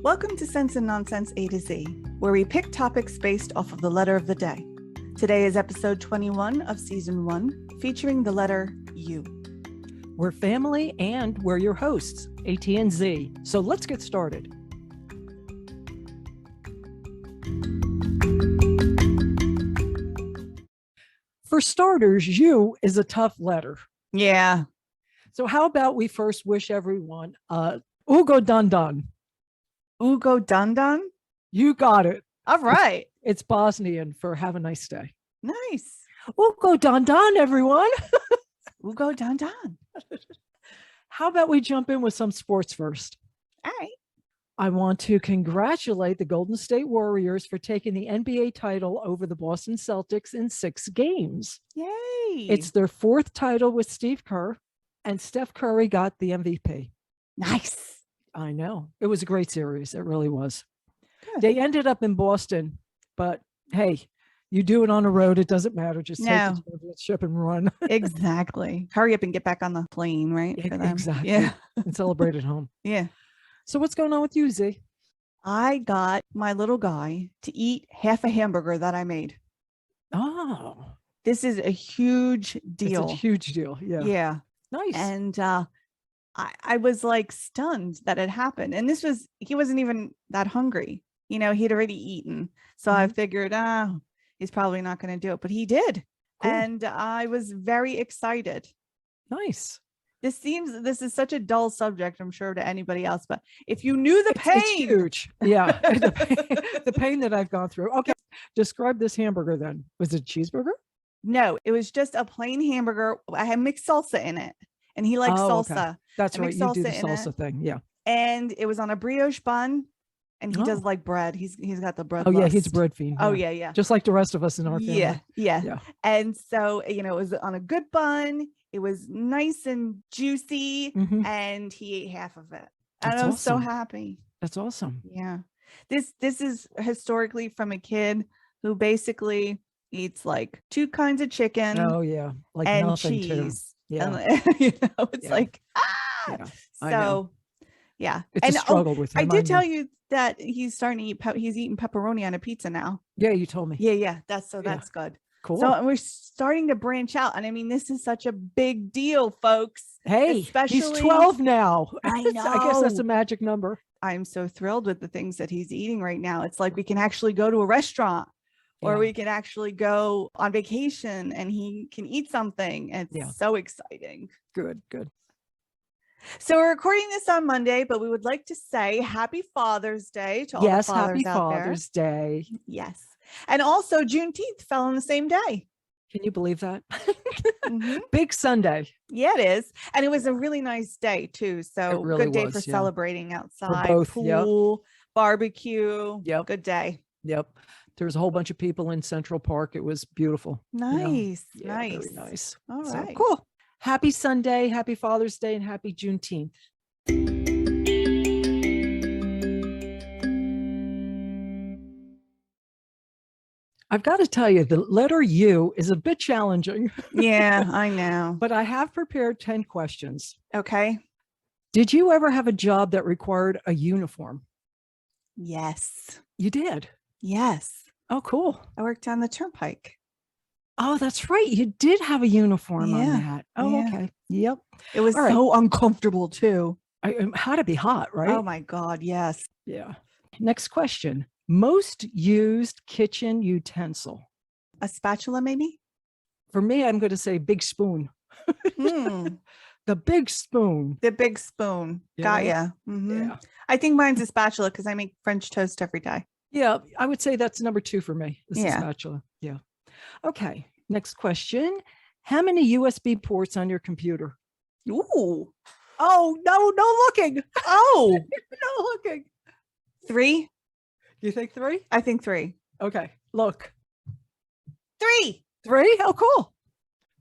Welcome to Sense and Nonsense A to Z, where we pick topics based off of the letter of the day. Today is episode 21 of season 1, featuring the letter U. We're family and we're your hosts, AT and Z. So let's get started. For starters, U is a tough letter. Yeah. So how about we first wish everyone Ugo Dun Dun. Ugo Dun Dun? You got it. All right. It's Bosnian for have a nice day. Nice. Ugo Dun Dun, everyone. Ugo Dun Dun. How about we jump in with some sports first? All right. I want to congratulate the Golden State Warriors for taking the NBA title over the Boston Celtics in 6 games. Yay. It's their 4th title with Steve Kerr, and Steph Curry got the MVP. Nice. I know. It was a great series. It really was. Good. They ended up in Boston, but hey, you do it on the road. It doesn't matter. Just take the championship and run. Exactly. Hurry up and get back on the plane, right? For them. Exactly. Yeah. And celebrate at home. Yeah. So what's going on with you, Z? I got my little guy to eat half a hamburger that I made. Oh, This is a huge deal. it's a huge deal. Yeah. Yeah. Nice. And I was like stunned that it happened. And he wasn't even that hungry. You know, he'd already eaten. So I figured, he's probably not going to do it, but he did. Cool. And I was very excited. Nice. This is such a dull subject, I'm sure, to anybody else, but if you knew the pain. It's huge. Yeah. the pain that I've gone through. Okay. Describe this hamburger then. Was it a cheeseburger? No, it was just a plain hamburger. I had mixed salsa in it, and he likes salsa. Okay. That's right. You do the salsa in salsa thing. Yeah. And it was on a brioche bun, and he does like bread. He's got the bread. Oh yeah, lust. he's a bread fiend. Oh yeah. Just like the rest of us in our family. Yeah. And so, it was on a good bun. It was nice and juicy, and he ate half of it. And I was so happy. That's awesome. Yeah. This is historically from a kid who basically eats like 2 kinds of chicken. Oh yeah, like and nothing cheese. too. Yeah. And, it's like Yeah. So yeah, it's a struggle with him. I did tell you that he's starting to eat. He's eating pepperoni on a pizza now. Yeah, you told me. Yeah. That's good. Cool. So we're starting to branch out, and I mean, this is such a big deal, folks. Hey, especially he's 12 now. I know. I guess that's a magic number. I'm so thrilled with the things that he's eating right now. It's like we can actually go to a restaurant, or we can actually go on vacation, and he can eat something. It's so exciting. Good. So we're recording this on Monday, but we would like to say Happy Father's Day to all the fathers happy out there. Father's Day. Yes. And also Juneteenth fell on the same day. Can you believe that? Big Sunday. Yeah, it is. And it was a really nice day too. So really good day was, for celebrating outside, for both, pool, barbecue. Yep. Good day. Yep. There was a whole bunch of people in Central Park. It was beautiful. Nice. Very nice. All right. Cool. Happy Sunday, happy Father's Day, and happy Juneteenth. I've got to tell you, the letter U is a bit challenging. Yeah, I know. But I have prepared 10 questions. Okay. Did you ever have a job that required a uniform? Yes. You did? Yes. Oh, cool. I worked on the turnpike. Oh, that's right. You did have a uniform on Yeah. that. Oh, Yeah. okay. Yep. It was so uncomfortable too. Had to be hot, right? Oh my God. Yes. Yeah. Next question. Most used kitchen utensil. A spatula, maybe? For me, I'm going to say big spoon. The big spoon. The big spoon. Got ya. Yeah. I think mine's a spatula because I make French toast every day. Yeah. I would say that's number 2 for me. This is Yeah. spatula. Yeah. Okay. Next question. How many USB ports on your computer? Ooh. Oh, no looking. Oh, No looking. 3. You think 3? I think 3. Okay. Look. 3. 3? Oh, cool.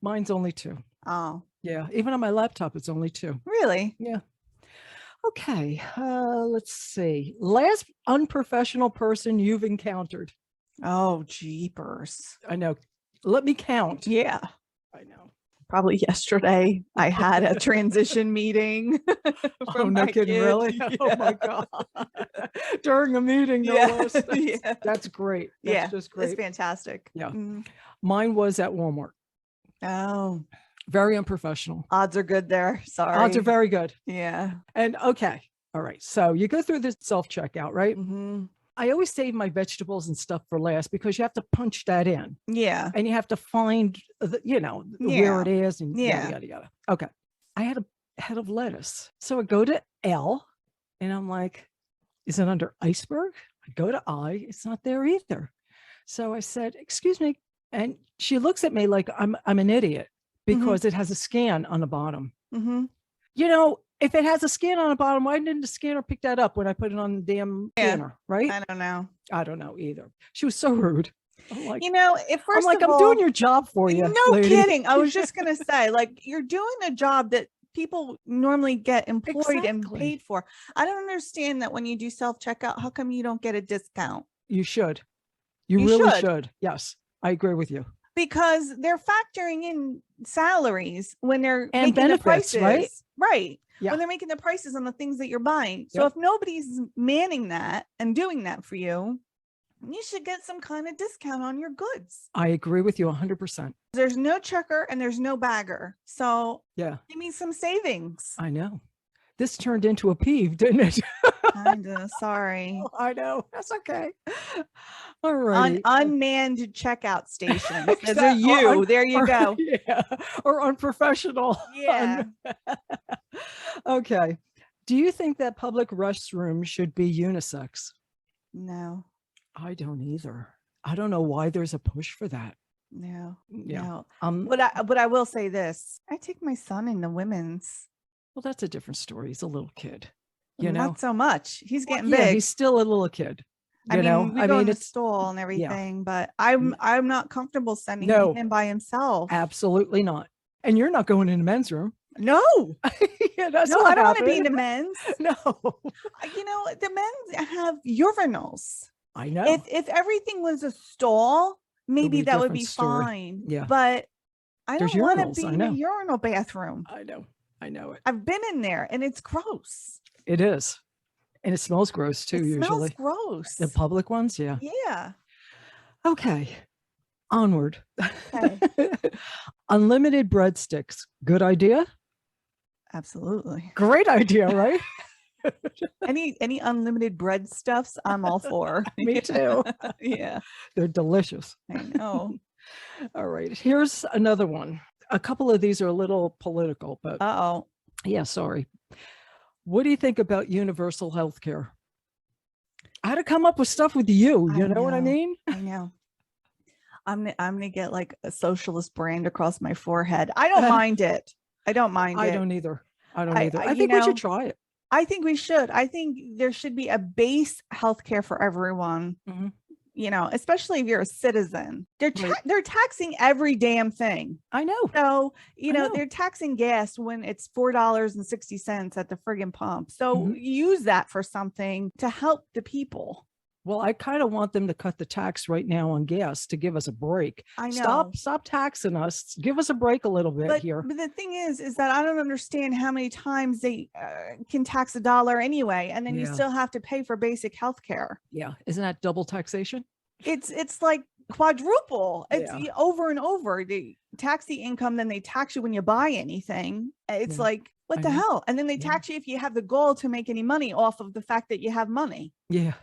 Mine's only 2. Oh, Yeah. Even on my laptop, it's only 2. really? Yeah. Okay. Let's see. Last unprofessional person you've encountered. Oh, jeepers. I know. Let me count. Yeah. I know. Probably yesterday. I had a transition meeting. for Oh, no my kidding, kid. really? Oh my God. During a meeting, no Yeah. less. That's, Yeah. that's great. That's Yeah, just it's great. fantastic. Yeah. Mm. Mine was at Walmart. Oh, Very unprofessional. odds are good there. Sorry. Odds are very good. Yeah. And okay. All right. So you go through the self-checkout, right? Mm-hmm. I always save my vegetables and stuff for last because you have to punch that in Yeah. and you have to find, where it is and Yeah. yada, yada, yada. Okay. I had a head of lettuce. So I go to L and I'm like, is it under iceberg? I go to I, it's not there either. So I said, excuse me. And she looks at me like I'm an idiot because it has a scan on the bottom. Mm-hmm. If it has a scan on the bottom, why didn't the scanner pick that up when I put it on the damn scanner? Right? I don't know. I don't know either. She was so rude. I'm like, I'm doing your job for you. No lady. kidding. I was just going to say, like, you're doing a job that people normally get employed and Exactly. paid for. I don't understand that when you do self-checkout, how come you don't get a discount? You should. You really should. Yes, I agree with you. Because they're factoring in salaries when they're And making benefits, the prices. Right. Yeah. When they're making the prices on the things that you're buying. So if nobody's manning that and doing that for you, you should get some kind of discount on your goods. I agree with you 100%. There's no checker and there's no bagger. So yeah, give me some savings. I know. This turned into a peeve, didn't it? Kinda. Sorry. I know. That's okay. All right. Unmanned checkout stations. Exactly. Those are you. There you go. Yeah. Or unprofessional. Yeah. Okay. Do you think that public restrooms should be unisex? No. I don't either. I don't know why there's a push for that. No. Yeah. No. But I will say this. I take my son in the women's. Well, that's a different story. He's a little kid. Not so much. He's getting big. big. He's still a little kid. We go in the stall and everything, but I'm not comfortable sending him in by himself. Absolutely not. And you're not going in the men's room. No. Yeah, that's no, I don't want to be in the men's. No. The men's have urinals. I know. If everything was a stall, maybe that would be fine. Yeah. But I don't want to be in a urinal bathroom. I know. I know it. I've been in there and it's gross. It is. And it smells gross too, usually. It smells gross. The public ones, yeah. Yeah. Okay. Onward. Okay. Unlimited breadsticks. Good idea? Absolutely. Great idea, right? Any unlimited bread stuffs, I'm all for. Me too. Yeah. They're delicious. I know. All right. Here's another one. A couple of these are a little political, but yeah, sorry. What do you think about universal health care? I had to come up with stuff with you. You know what I mean? I know. I'm gonna get like a socialist brand across my forehead. I don't mind it. I don't mind it. I don't either. I think we should try it. I think we should. I think there should be a base healthcare for everyone. Mm-hmm. Especially if you're a citizen. They're taxing every damn thing. I know. So, they're taxing gas when it's $4.60 at the friggin' pump. So use that for something to help the people. Well, I kind of want them to cut the tax right now on gas to give us a break. I know. Stop taxing us. Give us a break a little bit here. But the thing is that I don't understand how many times they can tax $1 anyway, and then you still have to pay for basic health care. Yeah. Isn't that double taxation? It's like quadruple. It's over and over. They tax the income, then they tax you when you buy anything. It's like, what the hell? And then they tax you if you have the goal to make any money off of the fact that you have money. Yeah.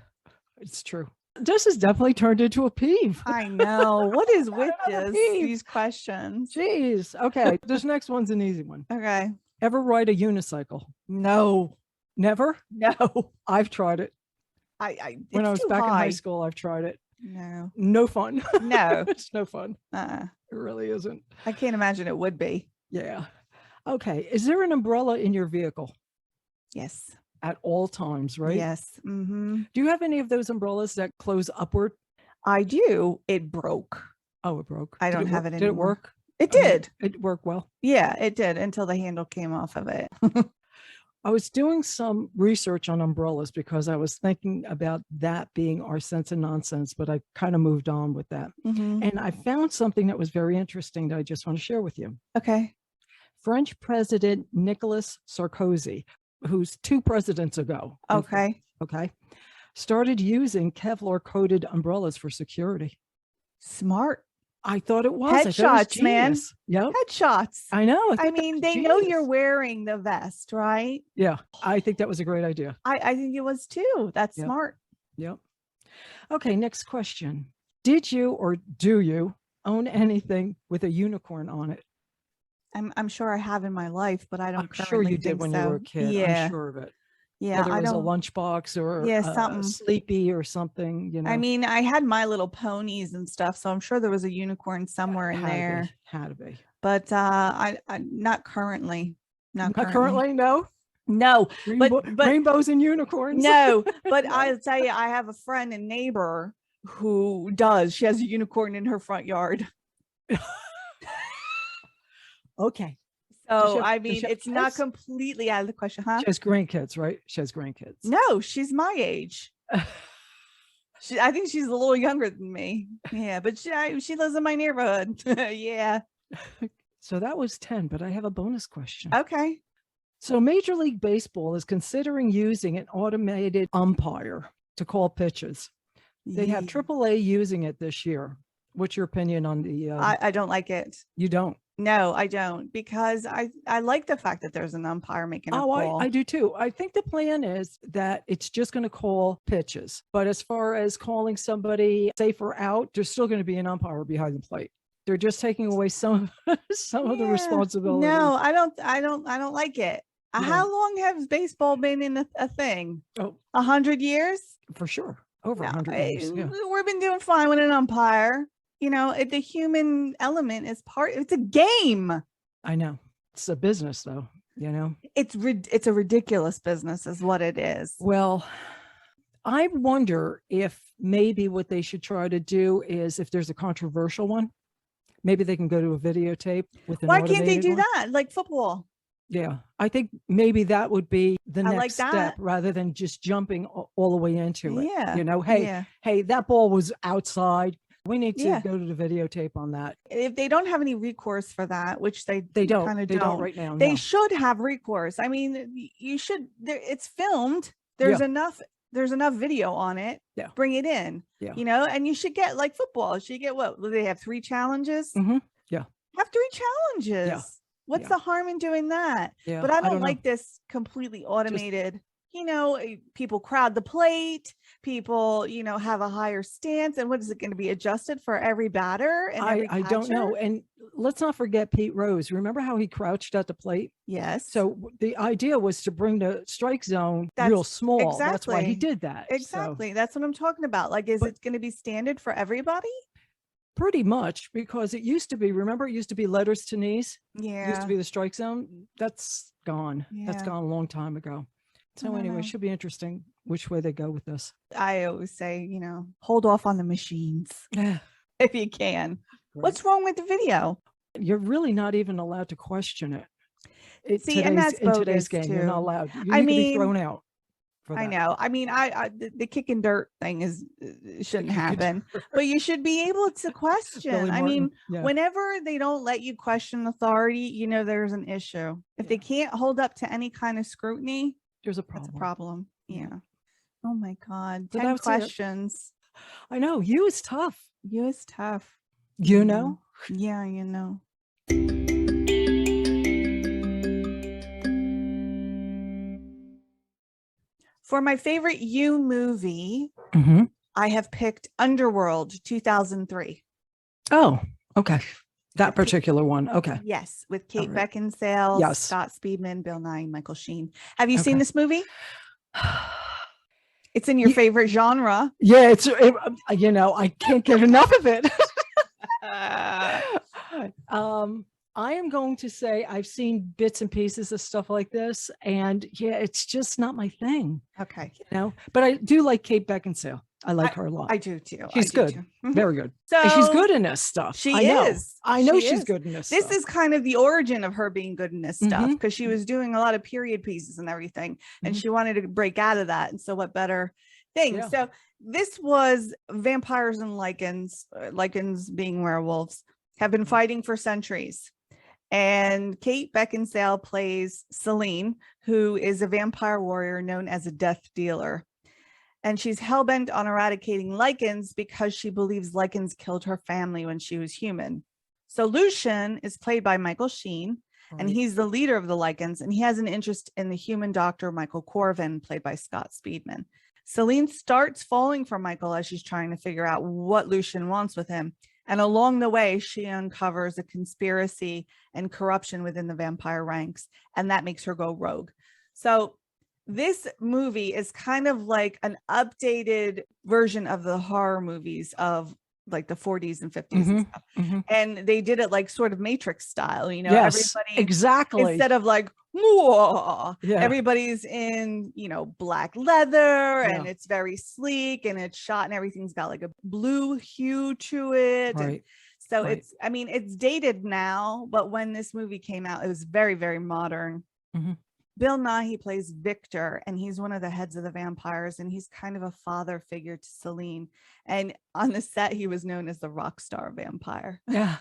It's true. This has definitely turned into a peeve. I know. What is with these questions? Jeez. Okay. This next one's an easy one. Okay. Ever ride a unicycle? No. Never? No. I've tried it. When I was back in high school, I've tried it. No. No fun. No. It's no fun. It really isn't. I can't imagine it would be. Yeah. Okay. Is there an umbrella in your vehicle? Yes. At all times, right? Yes. Mm-hmm. Do you have any of those umbrellas that close upward? I do. It broke. Oh, it broke. I don't have it anymore. Did it work? It did. It worked well. Yeah, it did until the handle came off of it. I was doing some research on umbrellas because I was thinking about that being our sense of nonsense, but I kind of moved on with that. Mhm. And I found something that was very interesting that I just want to share with you. Okay. French President Nicolas Sarkozy, who's 2 presidents ago, Okay. okay, started using Kevlar coated umbrellas for security. Smart. I thought it was. I thought it was Headshots, man. genius. Yep. Headshots. I know. I thought that mean, was they know you're genius. wearing the vest, right? Yeah, I think that was a great idea. I think it was too. That's Yep. smart. Yep. Okay, next question. Did you or do you own anything with a unicorn on it? I'm sure I have in my life, but I don't I'm sure currently you did think when so. you were a kid. Yeah. I'm sure of it. Yeah. Whether I it was a don't. lunchbox or Yeah, a something. sleepy or something, you know. I mean, I had My Little Ponies and stuff, so I'm sure there was a unicorn somewhere in there. Had to be. But I not currently. Not Currently, no. No, but rainbows and unicorns. no, but I'll tell you, I have a friend and neighbor who does. She has a unicorn in her front yard. Okay. So I mean, it's not completely out of the question, huh? She has grandkids, right? She has grandkids. No, she's my age. I think she's a little younger than me. Yeah, but she lives in my neighborhood. Yeah. So that was 10, but I have a bonus question. Okay. So Major League Baseball is considering using an automated umpire to call pitches. They have AAA using it this year. What's your opinion on the? I don't like it. You don't? No, I don't, because I like the fact that there's an umpire making a call. I do too. I think the plan is that it's just going to call pitches. But as far as calling somebody safe or out, there's still going to be an umpire behind the plate. They're just taking away some of the responsibility. No, I don't like it. How long has baseball been in a thing? 100 years? For sure. Over 100 years. Yeah. We've been doing fine with an umpire. You know, the human element is it's a game. I know. It's a business though, you know. It's a ridiculous business is what it is. Well, I wonder if maybe what they should try to do is, if there's a controversial one, maybe they can go to a videotape with an Why can't they do one. that? Like football. Yeah, I think maybe that would be the next like step, rather than just jumping all the way into it. Yeah. You know, hey, that ball was outside. We need to go to the videotape on that. If they don't have any recourse for that, which they don't kind of don't right now. They should have recourse. I mean, you should. It's filmed. There's enough video on it. Yeah. Bring it in. Yeah. You know, and you should get, like football. You should get what? They have 3 challenges. Mm-hmm. Yeah. Have 3 challenges. Yeah. What's the harm in doing that? Yeah. But I don't like this completely automated. You know, people crowd the plate. People, you know, have a higher stance. And what is it going to be adjusted for every batter? And I don't know. And let's not forget Pete Rose. Remember how he crouched at the plate? Yes. So the idea was to bring the strike zone real small. Exactly. That's why he did that. Exactly. So. That's what I'm talking about. Like, is it going to be standard for everybody? Pretty much, because it used to be, remember, it used to be letters to knees. Yeah. It used to be the strike zone. That's gone. Yeah. That's gone a long time ago. So anyway, it should be interesting which way they go with this. I always say, you know, hold off on the machines if you can. Right. What's wrong with the video? You're really not even allowed to question it. See, and that's in today's game, you're not allowed. You can be thrown out. I know. I mean, the kicking dirt thing shouldn't happen, but you should be able to question. I mean, whenever they don't let you question authority, you know, there's an issue. If they can't hold up to any kind of scrutiny, there's a problem. That's a problem. Yeah. Oh my God. 10 questions. I know. You is tough. You is tough. You know? Yeah, you know. For my favorite You movie, I have picked Underworld 2003. Oh, okay. That particular one. Okay. Yes. With Kate Beckinsale, Scott Speedman, Bill Nye, Michael Sheen. Have you seen this movie? It's in your favorite genre. Yeah, you know, I can't get enough of it. I am going to say I've seen bits and pieces of stuff like this, and yeah, it's just not my thing. Okay. You know, but I do like Kate Beckinsale. I like her a lot. I do too. She's I do good. too. Mhm. Very good. So And she's good in this stuff. she I know. is. I know She she's is. good in this This stuff. is kind of the origin of her being good in this stuff, Mhm. because she was doing a lot of period pieces and everything, and Mhm. she wanted to break out of that. And so what better thing? Yeah. So this was vampires and lichens, lichens being werewolves, have been fighting for centuries. And Kate Beckinsale plays Celine, who is a vampire warrior known as a death dealer. And she's hell-bent on eradicating lichens because she believes lichens killed her family when she was human. So Lucian is played by Michael Sheen, and Right. he's the leader of the lichens, and he has an interest in the human doctor, Michael Corvin, played by Scott Speedman. Celine starts falling for Michael as she's trying to figure out what Lucian wants with him. And along the way, she uncovers a conspiracy and corruption within the vampire ranks, and that makes her go rogue. So this movie is kind of like an updated version of the horror movies of like the 40s and 50s and stuff. And they did it like sort of Matrix style, you know, Yes, everybody exactly. instead of like, whoa, Yeah. everybody's in, you know, black leather, and Yeah. it's very sleek, and it's shot, and everything's got like a blue hue to it. And Right. so Right. it's, I mean, it's dated now, but when this movie came out, it was very, very modern. Mhm. Bill Nighy plays Victor, and he's one of the heads of the vampires, and he's kind of a father figure to Celine. And on the set, he was known as the rock star vampire. Yeah.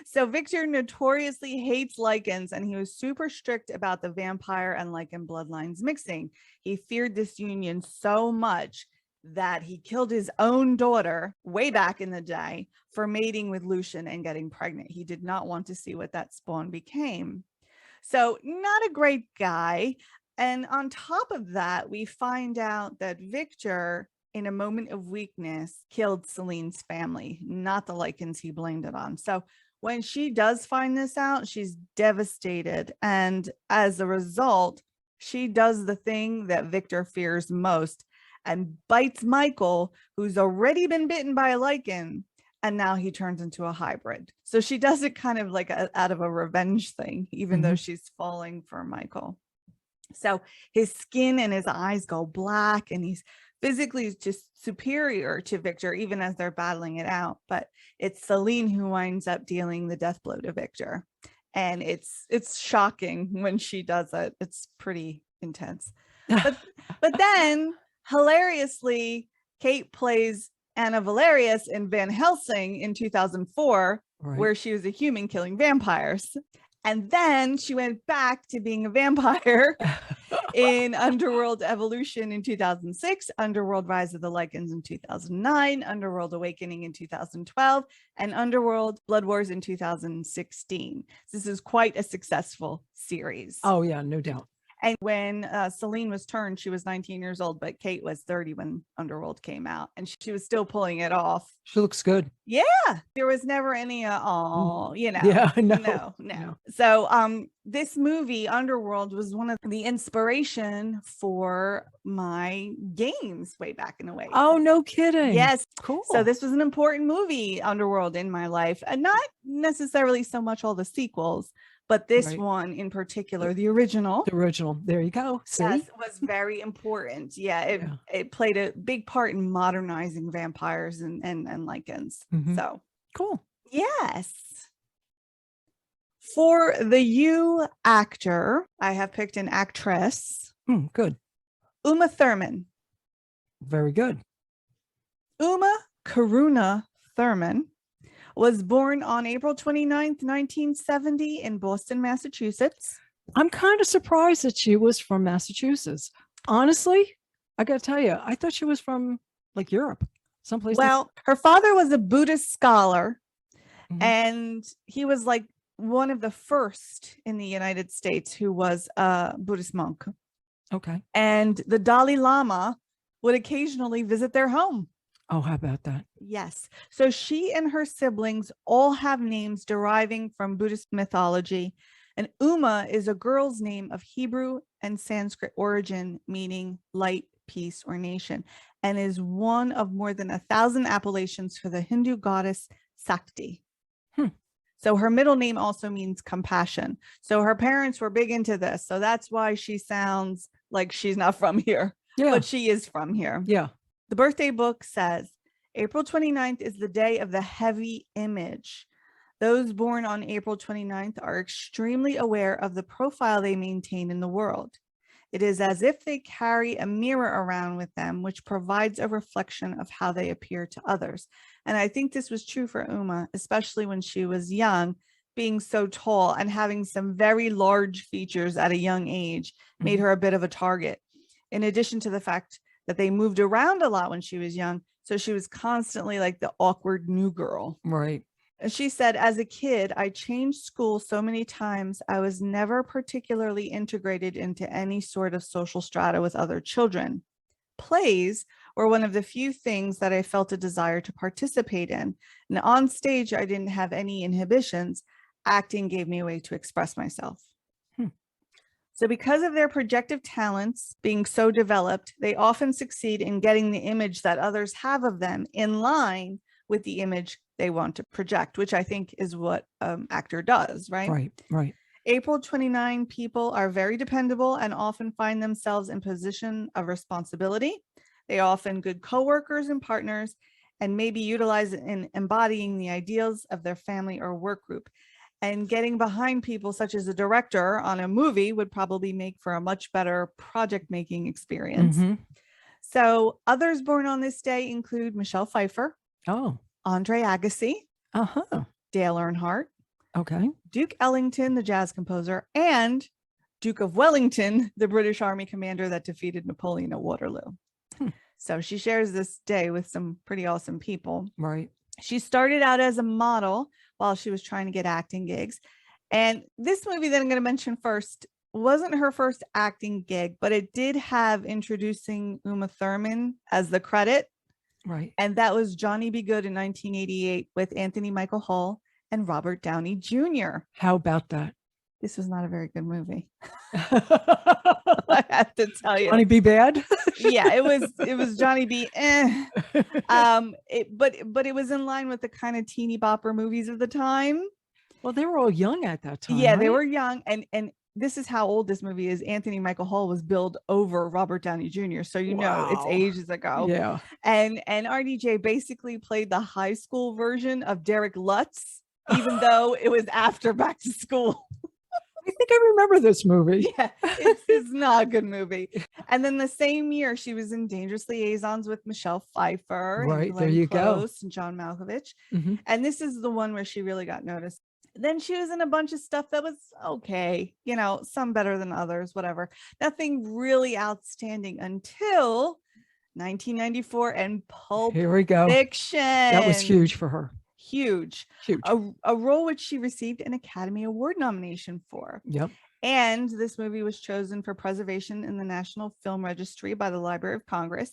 So Victor notoriously hates lichens, and he was super strict about the vampire and lichen bloodlines mixing. He feared this union so much that he killed his own daughter way back in the day for mating with Lucian and getting pregnant. He did not want to see what that spawn became. So not a great guy. And on top of that, we find out that Victor, in a moment of weakness, killed Celine's family, not the lichens he blamed it on. So when she does find this out, she's devastated. And as a result, she does the thing that Victor fears most and bites Michael, who's already been bitten by a lichen, and now he turns into a hybrid. So she does it kind of like out of a revenge thing, even though she's falling for Michael. So his skin and his eyes go black, and he's physically just superior to Victor, even as they're battling it out. But it's Celine who winds up dealing the death blow to Victor. And it's shocking when she does it. It's pretty intense. But then hilariously, Kate plays Anna Valerius in Van Helsing in 2004, Right. where she was a human killing vampires. And then she went back to being a vampire in Underworld Evolution in 2006, Underworld Rise of the Lichens in 2009, Underworld Awakening in 2012, and Underworld Blood Wars in 2016. This is quite a successful series. Oh yeah, no doubt. And when Celine was turned, she was 19 years old, but Kate was 30 when Underworld came out, and she was still pulling it off. She looks good. Yeah, there was never any you know. Yeah, No. So this movie Underworld was one of the inspiration for my games way back in the way. Oh, no kidding. Yes. Cool. So this was an important movie, Underworld, in my life, and not necessarily so much all the sequels, but this Right. one in particular, the original. The original. There you go. See? Yes, was very important. Yeah, it played a big part in modernizing vampires and lichens. So Cool. yes. For the you actor, I have picked an actress, Good. Uma Thurman. Very good. Uma Karuna Thurman was born on April 29th, 1970 in Boston, Massachusetts. I'm kind of surprised that she was from Massachusetts. Honestly, I got to tell you, I thought she was from like Europe, someplace. Well, her father was a Buddhist scholar, and he was like one of the first in the United States who was a Buddhist monk. Okay. And the Dalai Lama would occasionally visit their home. Oh, how about that? Yes. So she and her siblings all have names deriving from Buddhist mythology. And Uma is a girl's name of Hebrew and Sanskrit origin, meaning light, peace, or nation, and is one of more than 1,000 appellations for the Hindu goddess Sakti. So her middle name also means compassion. So her parents were big into this. So that's why she sounds like she's not from here. Yeah. but she is from here. Yeah. The birthday book says April 29th is the day of the heavy image. Those born on April 29th are extremely aware of the profile they maintain in the world. It is as if they carry a mirror around with them, which provides a reflection of how they appear to others. And I think this was true for Uma, especially when she was young, being so tall and having some very large features at a young age made her a bit of a target. In addition to the fact that they moved around a lot when she was young, so she was constantly like the awkward new girl. Right. And she said, as a kid, I changed school so many times. I was never particularly integrated into any sort of social strata with other children. Plays were one of the few things that I felt a desire to participate in. And on stage, I didn't have any inhibitions. Acting gave me a way to express myself. So because of their projective talents being so developed, they often succeed in getting the image that others have of them in line with the image they want to project, which I think is what actor does, right? Right, right. April 29 people are very dependable and often find themselves in position of responsibility. They are often good coworkers and partners and maybe utilize in embodying the ideals of their family or work group. And getting behind people such as a director on a movie would probably make for a much better project making experience. So others born on this day include Michelle Pfeiffer, Andre Agassi, Dale Earnhardt, Duke Ellington, the jazz composer, and Duke of Wellington, the British Army commander that defeated Napoleon at Waterloo. So she shares this day with some pretty awesome people. Right. She started out as a model while she was trying to get acting gigs. And this movie that I'm going to mention first wasn't her first acting gig, but it did have introducing Uma Thurman as the credit. Right. And that was Johnny Be Good in 1988 with Anthony Michael Hall and Robert Downey Jr. How about that? This was not a very good movie. I have to tell you. Johnny Be Bad? Yeah, it was Johnny B. But it was in line with the kind of teeny bopper movies of the time. Well, they were all young at that time. Yeah, right? they were young. And this is how old this movie is. Anthony Michael Hall was billed over Robert Downey Jr. So know it's ages ago. Yeah. And RDJ basically played the high school version of Derek Lutz, even though it was after Back to School. I think I remember this movie. Yeah, it's not a good movie. And then the same year, she was in Dangerous Liaisons with Michelle Pfeiffer. Right, and there you Close and John Malkovich. And this is the one where she really got noticed. Then she was in a bunch of stuff that was okay, some better than others, whatever. Nothing really outstanding until 1994 and Pulp Here we go. Fiction. That was huge for her. Huge. A role which she received an Academy Award nomination for. Yep. And this movie was chosen for preservation in the National Film Registry by the Library of Congress.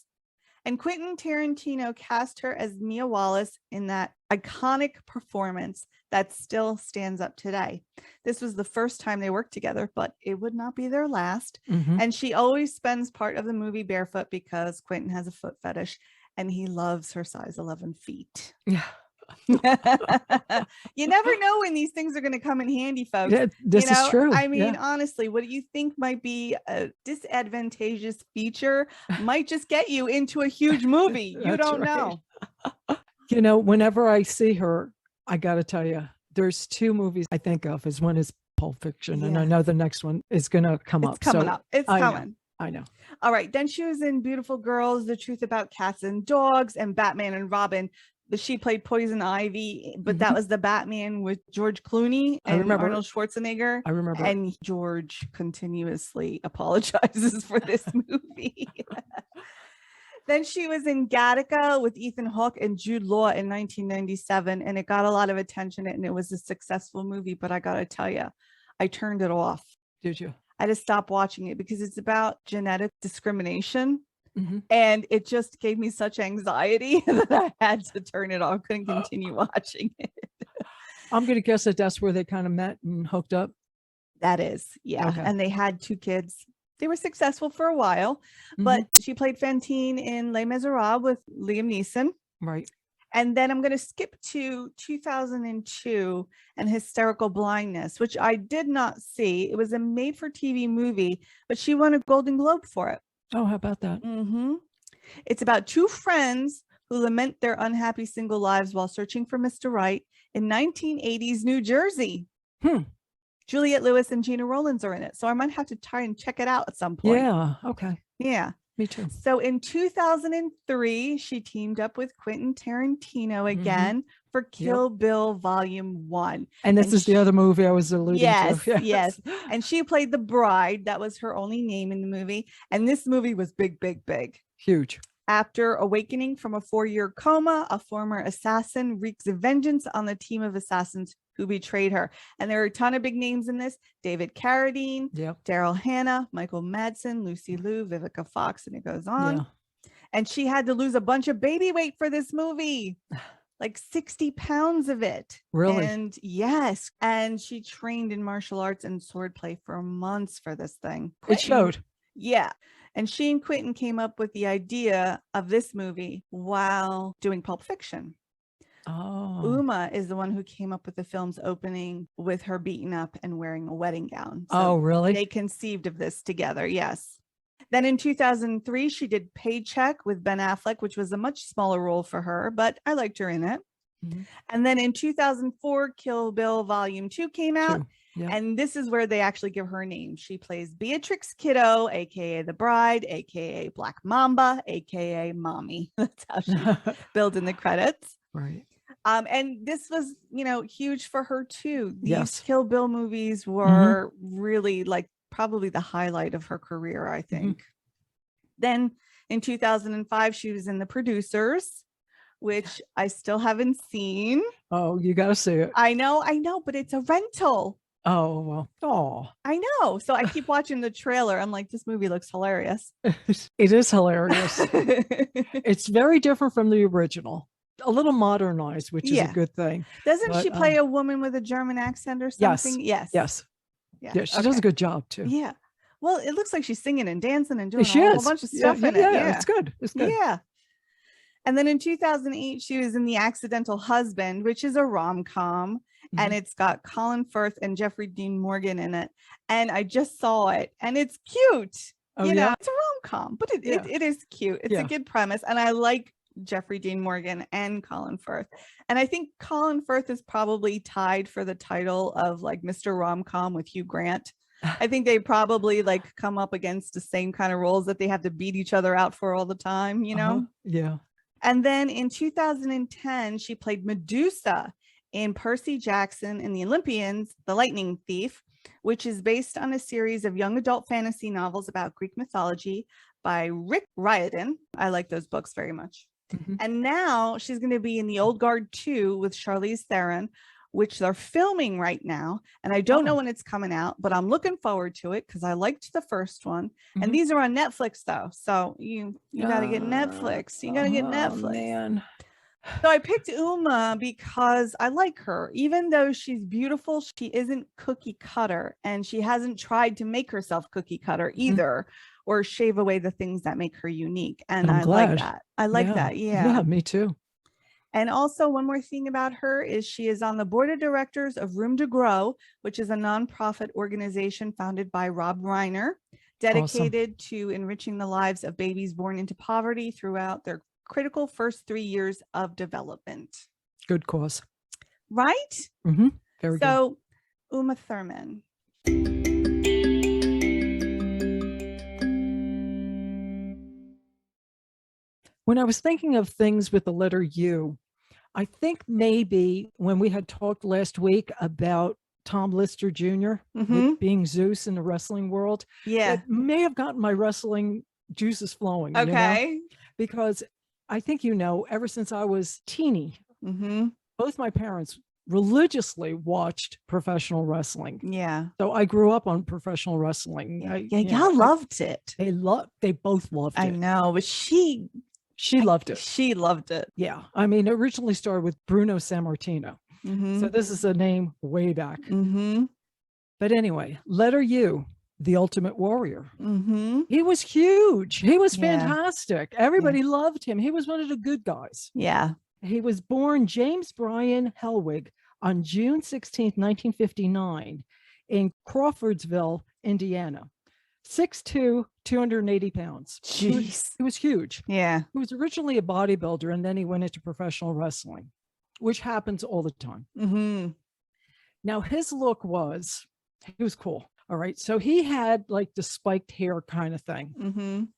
And Quentin Tarantino cast her as Mia Wallace in that iconic performance that still stands up today. This was the first time they worked together, but it would not be their last. And she always spends part of the movie barefoot because Quentin has a foot fetish and he loves her size 11 feet. Yeah. You never know when these things are going to come in handy, folks. Yeah, this is true. I mean, honestly, what do you think might be a disadvantageous feature might just get you into a huge movie? You don't know. Whenever I see her, I got to tell you, there's two movies I think of. One is Pulp Fiction, and I know the next one is going to come up. It's coming. I know. All right. Then she was in Beautiful Girls, The Truth About Cats and Dogs, and Batman and Robin. She played Poison Ivy, but that was the Batman with George Clooney and Arnold Schwarzenegger. I remember. And George continuously apologizes for this movie. Then she was in Gattaca with Ethan Hawke and Jude Law in 1997, and it got a lot of attention, and it was a successful movie. But I got to tell you, I turned it off. Did you? I had to stop watching it because it's about genetic discrimination. And it just gave me such anxiety that I had to turn it off. Couldn't continue watching it. I'm going to guess that that's where they kind of met and hooked up. That is, yeah. Okay. And they had 2 kids. They were successful for a while, but she played Fantine in Les Miserables with Liam Neeson. Right. And then I'm going to skip to 2002 and Hysterical Blindness, which I did not see. It was a made-for-TV movie, but she won a Golden Globe for it. Oh, how about that? Mm-hmm. It's about two friends who lament their unhappy single lives while searching for Mr. Right in 1980s New Jersey. Hmm. Juliette Lewis and Gina Rowlands are in it. So I might have to try and check it out at some point. Yeah. Okay. Yeah. Me too. So in 2003, she teamed up with Quentin Tarantino again for Kill Bill Volume 1. And this is the other movie I was alluding yes, to. Yes. And she played the bride. That was her only name in the movie. And this movie was big, big, big. Huge. After awakening from a 4-year coma, a former assassin wreaks vengeance on the team of assassins who betrayed her. And there are a ton of big names in this. David Carradine, Daryl Hannah, Michael Madsen, Lucy Liu, Vivica Fox, and it goes on. Yeah. And she had to lose a bunch of baby weight for this movie. Like 60 pounds of it. Really? And yes. And she trained in martial arts and swordplay for months for this thing. It showed. Yeah. And she and Quentin came up with the idea of this movie while doing Pulp Fiction. Oh. Uma is the one who came up with the film's opening with her beaten up and wearing a wedding gown. So oh, really? They conceived of this together. Yes. Then in 2003, she did Paycheck with Ben Affleck, which was a much smaller role for her, but I liked her in it. And then in 2004, Kill Bill Volume 2 came out. Yeah. And this is where they actually give her a name. She plays Beatrix Kiddo, aka the bride, aka Black Mamba, aka Mommy. That's how she billed in the credits. Right. And this was, huge for her too. These Kill Bill movies were really like probably the highlight of her career, I think. Then in 2005, she was in The Producers, which I still haven't seen. Oh, you got to see it. I know, but it's a rental. Oh, well. Oh, I know. So I keep watching the trailer. I'm like, this movie looks hilarious. It is hilarious. It's very different from the original. A little modernized, which is a good thing. Doesn't she play a woman with a German accent or something? Yes. Yeah, she does a good job too. Yeah. Well, it looks like she's singing and dancing and doing a whole bunch of stuff in it. Yeah, it's good. It's good. Yeah. And then in 2008, she was in The Accidental Husband, which is a rom-com. And it's got Colin Firth and Jeffrey Dean Morgan in it. And I just saw it and it's cute. Oh, you know, it's a rom-com, but it is cute. It's a good premise. And I like Jeffrey Dean Morgan and Colin Firth. And I think Colin Firth is probably tied for the title of like Mr. Rom-Com with Hugh Grant. I think they probably like come up against the same kind of roles that they have to beat each other out for all the time, Yeah. And then in 2010, she played Medusa in Percy Jackson and the Olympians, The Lightning Thief, which is based on a series of young adult fantasy novels about Greek mythology by Rick Riordan. I like those books very much. And now she's going to be in The Old Guard 2 with Charlize Theron, which they're filming right now. And I don't know when it's coming out, but I'm looking forward to it because I liked the first one. And these are on Netflix though. So you got to get Netflix. You got to get Netflix. Man. So I picked Uma because I like her. Even though she's beautiful, she isn't cookie cutter and she hasn't tried to make herself cookie cutter either or shave away the things that make her unique. And I like that. I like that. Yeah, me too. And also one more thing about her is she is on the board of directors of Room to Grow, which is a nonprofit organization founded by Rob Reiner, dedicated to enriching the lives of babies born into poverty throughout their critical first 3 years of development. Good cause. Right? Very good. So Uma Thurman. When I was thinking of things with the letter U, I think maybe when we had talked last week about Tom Lister Jr. Being Zeus in the wrestling world, it may have gotten my wrestling juices flowing. Okay. Because I think, ever since I was teeny, both my parents religiously watched professional wrestling. Yeah. So I grew up on professional wrestling. Y'all loved it. They both loved it. I know, but she loved it. She loved it. Yeah. I mean, it originally started with Bruno Sammartino. So this is a name way back. But anyway, letter U, the Ultimate Warrior. He was huge. He was fantastic. Everybody loved him. He was one of the good guys. Yeah. He was born James Bryan Helwig on June 16th, 1959 in Crawfordsville, Indiana. 6'2", 280 pounds. Jeez. He was huge. Yeah. He was originally a bodybuilder, and then he went into professional wrestling, which happens all the time. Mm-hmm. Now, his look was, he was cool. All right. So he had like the spiked hair kind of thing,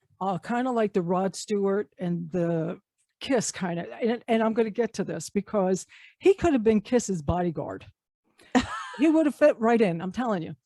kind of like the Rod Stewart and the Kiss kind of. And I'm going to get to this because he could have been Kiss's bodyguard. He would have fit right in. I'm telling you.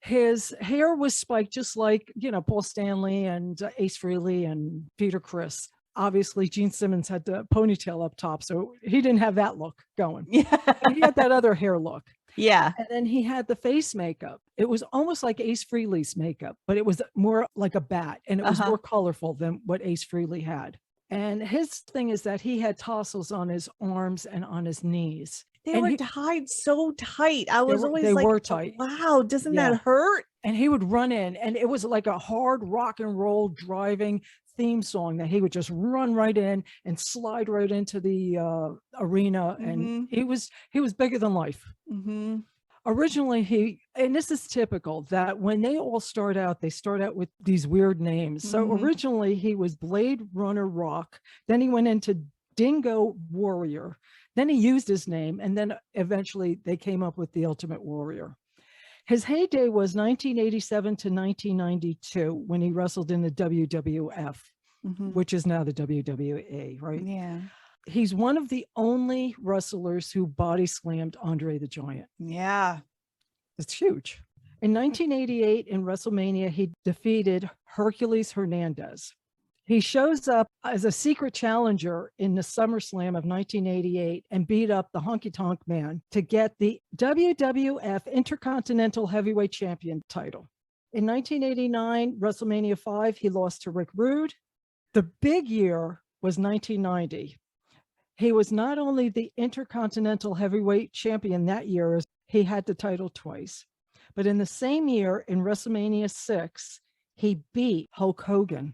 His hair was spiked just like, Paul Stanley and Ace Frehley and Peter Criss. Obviously, Gene Simmons had the ponytail up top, so he didn't have that look going. Yeah. But he had that other hair look. Yeah. And then he had the face makeup. It was almost like Ace Frehley's makeup, but it was more like a bat, and it was more colorful than what Ace Frehley had. And his thing is that he had tassels on his arms and on his knees. They were tied so tight. I was always they like, were tight. Wow, doesn't that hurt? And he would run in, and it was like a hard rock and roll driving theme song that he would just run right in and slide right into the arena. And he was bigger than life. Originally, and this is typical, that when they all start out, they start out with these weird names. So originally he was Blade Runner Rock. Then he went into Dingo Warrior. Then he used his name, and then eventually they came up with the Ultimate Warrior. His heyday was 1987 to 1992 when he wrestled in the WWF, which is now the WWE, right? Yeah. He's one of the only wrestlers who body slammed Andre the Giant. Yeah. It's huge. In 1988 in WrestleMania, he defeated Hercules Hernandez. He shows up as a secret challenger in the SummerSlam of 1988 and beat up the Honky Tonk Man to get the WWF Intercontinental Heavyweight Champion title. In 1989, WrestleMania 5, he lost to Rick Rude. The big year was 1990. He was not only the Intercontinental Heavyweight Champion that year, he had the title twice, but in the same year in WrestleMania 6, he beat Hulk Hogan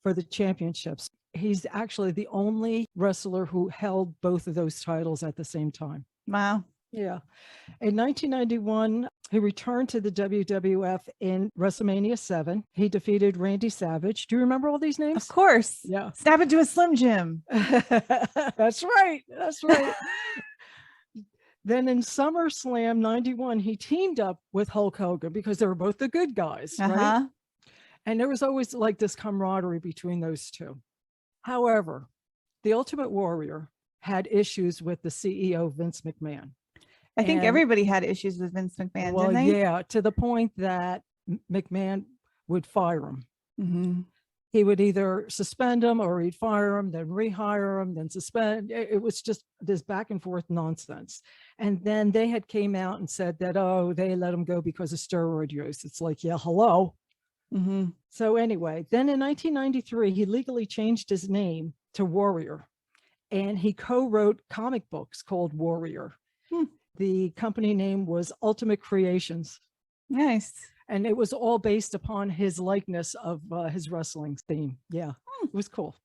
for the championships. He's actually the only wrestler who held both of those titles at the same time. Wow. Yeah. In 1991, he returned to the WWF in WrestleMania 7. He defeated Randy Savage. Do you remember all these names? Of course. Yeah. Savage was Slim Jim. That's right. That's right. Then in SummerSlam 91, he teamed up with Hulk Hogan because they were both the good guys, right? And there was always like this camaraderie between those two. However, the Ultimate Warrior had issues with the CEO, Vince McMahon. I think everybody had issues with Vince McMahon, well, didn't they? Yeah, to the point that McMahon would fire him. He would either suspend him or he'd fire him, then rehire him, then suspend. It was just this back and forth nonsense. And then they had came out and said that, oh, they let him go because of steroid use. It's like, yeah, hello. So anyway, then in 1993, he legally changed his name to Warrior, and he co-wrote comic books called Warrior. The company name was Ultimate Creations. Nice. And it was all based upon his likeness of his wrestling theme. Yeah, it was cool.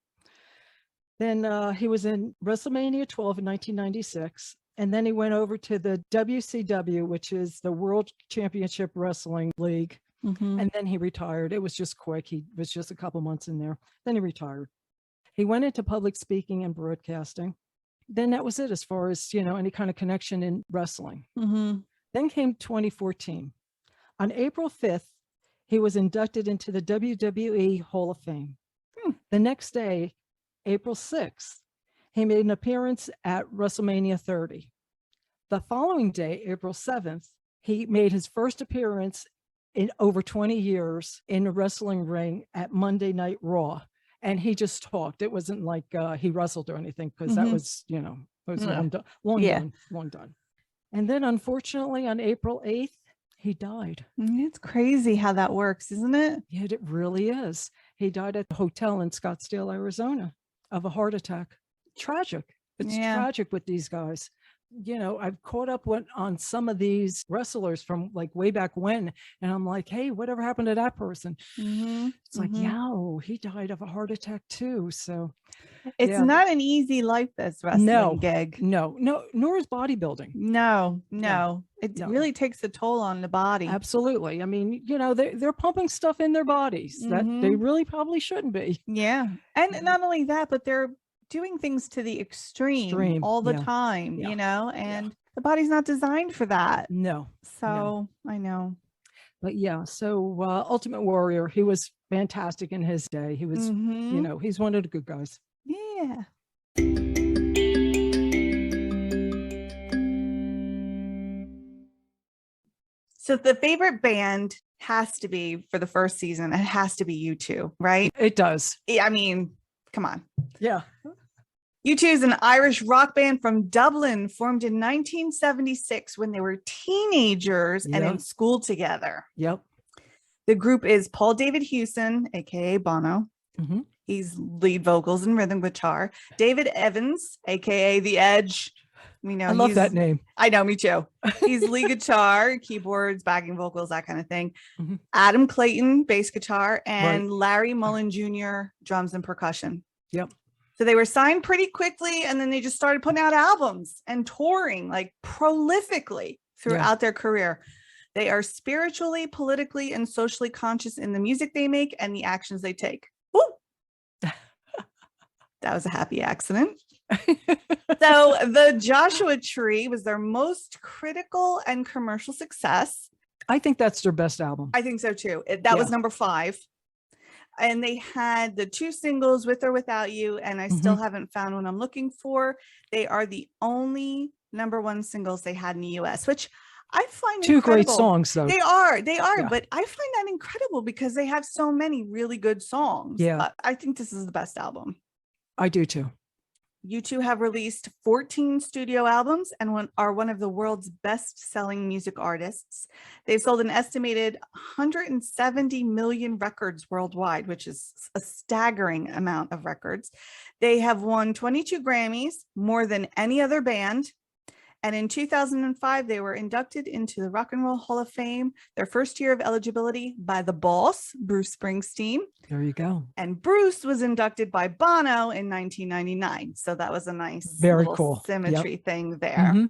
Then he was in WrestleMania 12 in 1996. And then he went over to the WCW, which is the World Championship Wrestling League. And then he retired. It was just quick. He was just a couple months in there. Then he retired. He went into public speaking and broadcasting. Then that was it as far as, any kind of connection in wrestling. Then came 2014. On April 5th, he was inducted into the WWE Hall of Fame. The next day, April 6th, he made an appearance at WrestleMania 30. The following day, April 7th, he made his first appearance in over 20 years in a wrestling ring at Monday Night Raw. And he just talked. It wasn't like he wrestled or anything, because that was, it was long done. And then unfortunately on April 8th, he died. It's crazy how that works, isn't it? Yeah, it really is. He died at the hotel in Scottsdale, Arizona of a heart attack. Tragic. It's tragic with these guys. I've caught up on some of these wrestlers from like way back when, and I'm like, hey, whatever happened to that person? It's like, yo, he died of a heart attack too. So It's yeah, not an easy life, this wrestling gig. no, nor is bodybuilding. No. It No. really takes a toll on the body. Absolutely. I mean, they're pumping stuff in their bodies that they really probably shouldn't be. Yeah. And not only that, but they're doing things to the extreme all the time, and the body's not designed for that. No. So I know. But yeah, so Ultimate Warrior, he was fantastic in his day. He was, he's one of the good guys. Yeah. So the favorite band has to be, for the first season, it has to be U2, right? It does. I mean, come on. Yeah. U2 is an Irish rock band from Dublin, formed in 1976 when they were teenagers and in school together. Yep. The group is Paul David Hewson, aka Bono. He's lead vocals and rhythm guitar. David Evans, aka The Edge. I love that name. I know, me too. He's lead guitar, keyboards, backing vocals, that kind of thing. Adam Clayton, bass guitar, and Larry Mullen Jr., drums and percussion. Yep. So they were signed pretty quickly, and then they just started putting out albums and touring like prolifically throughout their career. They are spiritually, politically, and socially conscious in the music they make and the actions they take. Woo! That was a happy accident. So the Joshua Tree was their most critical and commercial success. I think that's their best album. I think so too. That was number 5. And they had the 2 singles, With or Without You, and I still haven't found what I'm looking for. They are the only number 1 singles they had in the US, which I find 2 incredible. Great songs though. They are, but I find that incredible because they have so many really good songs. Yeah. I think this is the best album. I do too. U2 have released 14 studio albums and are one of the world's best-selling music artists. They've sold an estimated 170 million records worldwide, which is a staggering amount of records. They have won 22 Grammys, more than any other band. And in 2005, they were inducted into the Rock and Roll Hall of Fame, their first year of eligibility, by the boss, Bruce Springsteen. There you go. And Bruce was inducted by Bono in 1999. So that was a nice, very cool symmetry thing there.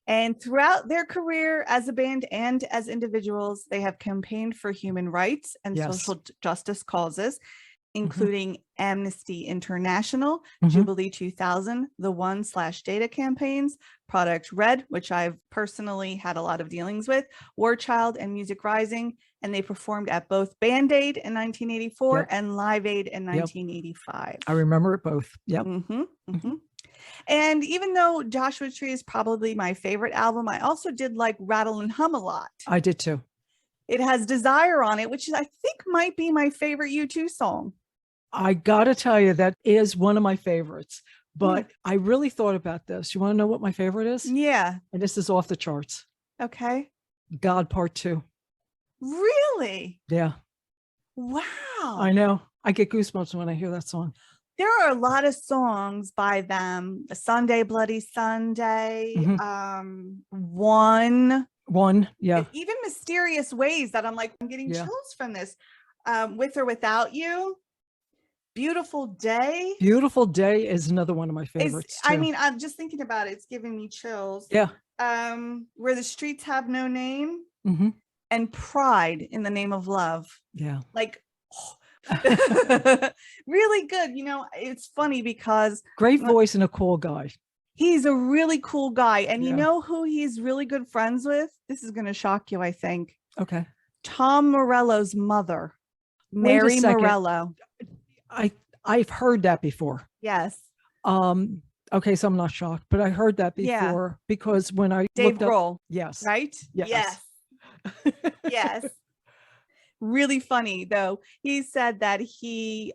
And throughout their career as a band and as individuals, they have campaigned for human rights and social justice causes, including Amnesty International, Jubilee 2000, the One/Data campaigns, Product Red, which I've personally had a lot of dealings with, War Child, and Music Rising. And they performed at both Band Aid in 1984 and Live Aid in 1985. I remember it both. Yep. And even though Joshua Tree is probably my favorite album, I also did like Rattle and Hum a lot. I did too. It has Desire on it, which I think might be my favorite U2 song. I gotta tell you, that is one of my favorites, but I really thought about this. You want to know what my favorite is? Yeah. And this is off the charts. Okay. God Part 2. Really? Yeah. Wow. I know. I get goosebumps when I hear that song. There are a lot of songs by them. Sunday, Bloody Sunday. One. Yeah. Even Mysterious Ways, that I'm like, I'm getting chills from this. With or Without You. Beautiful Day. Beautiful Day is another one of my favorites too. I mean, I'm just thinking about it. It's giving me chills. Yeah. Where the Streets Have No Name. And Pride in the Name of Love. Yeah. Like, really good. It's funny because great voice and a cool guy. He's a really cool guy. And you know who he's really good friends with? This is going to shock you, I think. Okay. Tom Morello's mother, Mary Morello. I've heard that before. Yes. Okay, so I'm not shocked, but I heard that before because when I Dave Grohl. Yes. Right? Yes. Yes. Really funny though. He said that he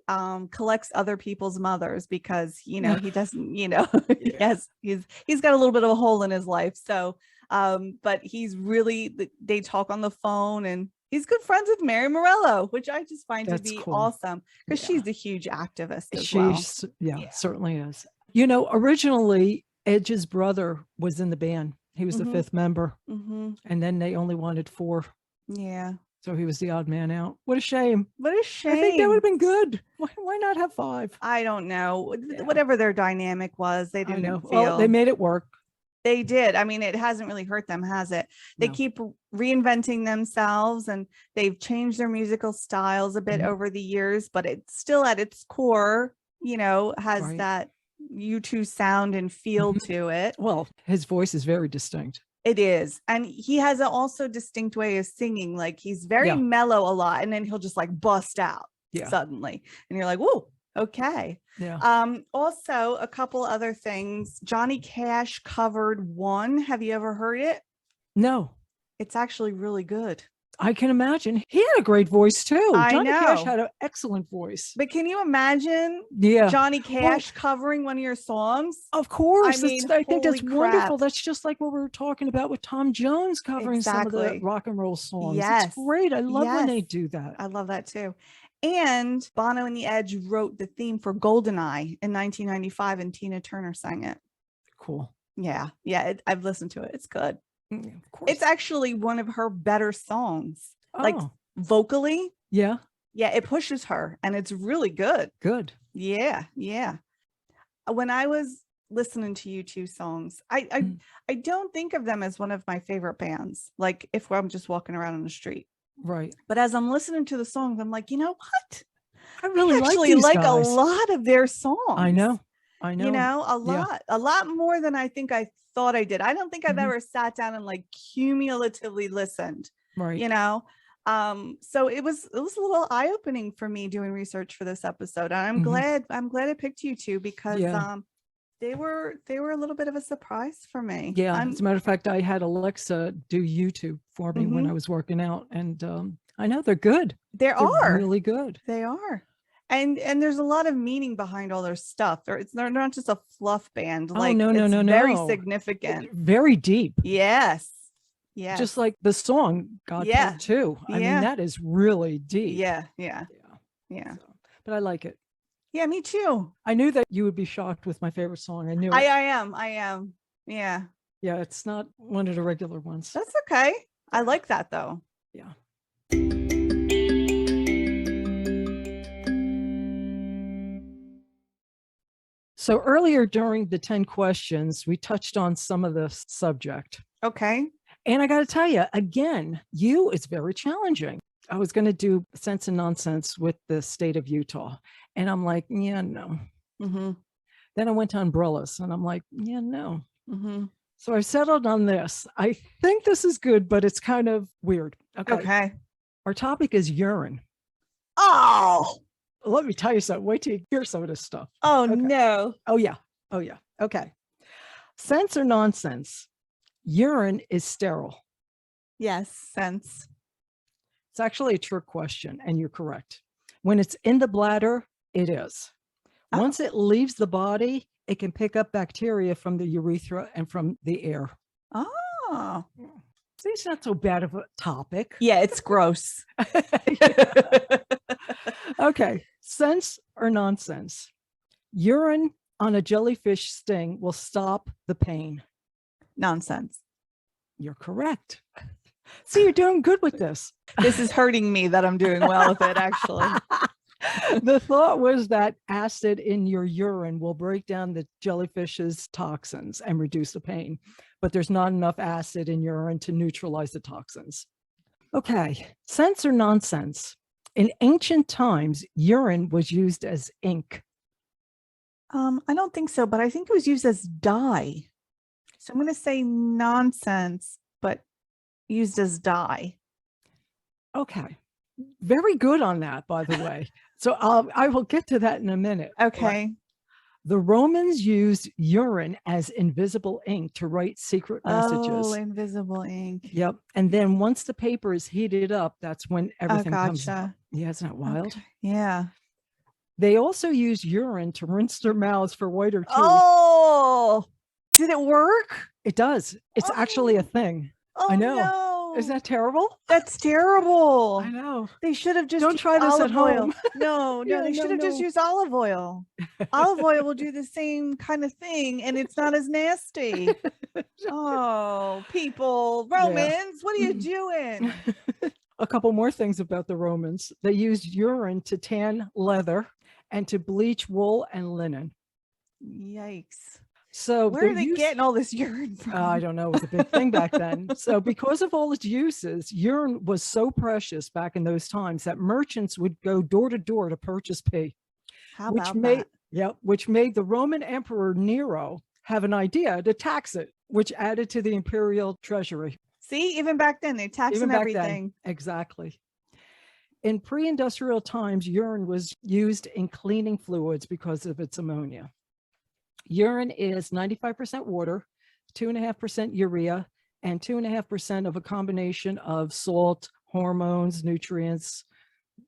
collects other people's mothers because he doesn't, he's got a little bit of a hole in his life. So but they talk on the phone, and he's good friends with Mary Morello, which I just find to be awesome because she's a huge activist as well. Certainly is. Originally Edge's brother was in the band. He was the fifth member. Mm-hmm. And then they only wanted 4. Yeah. So he was the odd man out. What a shame. What a shame. I think that would have been good. Why not have 5? I don't know. Yeah. Whatever their dynamic was, they I didn't know. feel. Well, they made it work. They did. I mean, it hasn't really hurt them, has it? They No. keep reinventing themselves, and they've changed their musical styles a bit over the years, but it's still at its core, you know, has Right. that U2 sound and feel to it. Well, his voice is very distinct. It is. And he has an also distinct way of singing. Like he's very mellow a lot, and then he'll just like bust out suddenly. And you're like, whoa, okay. Yeah. Also a couple other things. Johnny Cash covered One. Have you ever heard it? No. It's actually really good. I can imagine. He had a great voice too. I Johnny know. Cash had an excellent voice. But can you imagine Johnny Cash covering one of your songs? Of course. I mean, I think that's holy wonderful. crap. That's just like what we were talking about with Tom Jones covering some of the rock and roll songs. Yes. It's great. I love when they do that. I love that too. And Bono and the Edge wrote the theme for Goldeneye in 1995, and Tina Turner sang it. Cool. Yeah. Yeah. I've listened to it. It's good. Of course. It's actually one of her better songs. Oh. Like vocally. Yeah. Yeah. It pushes her, and it's really good. Good. Yeah. Yeah. When I was listening to U2 songs, I don't think of them as one of my favorite bands. Like if I'm just walking around on the street. Right. But as I'm listening to the songs, I'm like, you know what? I really actually like a lot of their songs. I know. You know, a lot more than I think I thought I did. I don't think I've ever sat down and like cumulatively listened. Right. You know, so it was a little eye-opening for me doing research for this episode. And I'm glad I picked U2 because they were a little bit of a surprise for me. Yeah. As a matter of fact, I had Alexa do YouTube for me when I was working out, and I know they're good. They're really good. They are. And there's a lot of meaning behind all their stuff. They're not just a fluff band. Like no. Very significant. Very deep. Yes. Yeah. Just like the song God Part 2. I mean, that is really deep. Yeah. So, but I like it. Yeah, me too. I knew that you would be shocked with my favorite song. I knew it. I am. Yeah. Yeah, it's not one of the regular ones. That's okay. I like that though. Yeah. So earlier during the 10 questions, we touched on some of the subject. Okay. And I got to tell you, again, it's very challenging. I was going to do Sense and Nonsense with the state of Utah. And I'm like, yeah, no. Then I went to umbrellas, and I'm like, yeah, no. So I settled on this. I think this is good, but it's kind of weird. Okay. Our topic is urine. Oh, let me tell you something. Wait till you hear some of this stuff. Oh, no. Oh, yeah. Okay. Sense or nonsense? Urine is sterile. Yes, sense. It's actually a trick question, and you're correct. When it's in the bladder, it is. Once it leaves the body, it can pick up bacteria from the urethra and from the air. Oh. See, it's not so bad of a topic. Yeah, it's gross. Okay. Sense or nonsense? Urine on a jellyfish sting will stop the pain. Nonsense. You're correct. See, you're doing good with this. This is hurting me that I'm doing well with it, actually. The thought was that acid in your urine will break down the jellyfish's toxins and reduce the pain, but there's not enough acid in urine to neutralize the toxins. Okay, sense or nonsense? In ancient times, urine was used as ink. I don't think so, but I think it was used as dye. So I'm going to say nonsense, but used as dye. Okay. Very good on that, by the way. So I will get to that in a minute. Okay. The Romans used urine as invisible ink to write secret messages. Oh, invisible ink. Yep. And then once the paper is heated up, that's when everything comes out. Gotcha. Yeah, isn't that wild? Okay. Yeah. They also use urine to rinse their mouths for whiter teeth. Oh, did it work? It does. It's actually a thing. Oh, I know. No. Isn't that terrible? That's terrible. I know. They should have just Don't used try this at olive oil. home. No, Yeah, they should have just no. used olive oil. Olive oil will do the same kind of thing and it's not as nasty. Oh, people, Romans, what are you doing? A couple more things about the Romans. They used urine to tan leather and to bleach wool and linen. Yikes. So where are they getting all this urine from? I don't know. It was a big thing back then. So because of all its uses, urine was so precious back in those times that merchants would go door to door to purchase pee. How about that? Yeah, which made the Roman Emperor Nero have an idea to tax it, which added to the imperial treasury. See, even back then, they're taxing everything. Exactly. In pre-industrial times, urine was used in cleaning fluids because of its ammonia. Urine is 95% water, 2.5% urea, and 2.5% of a combination of salt, hormones, nutrients,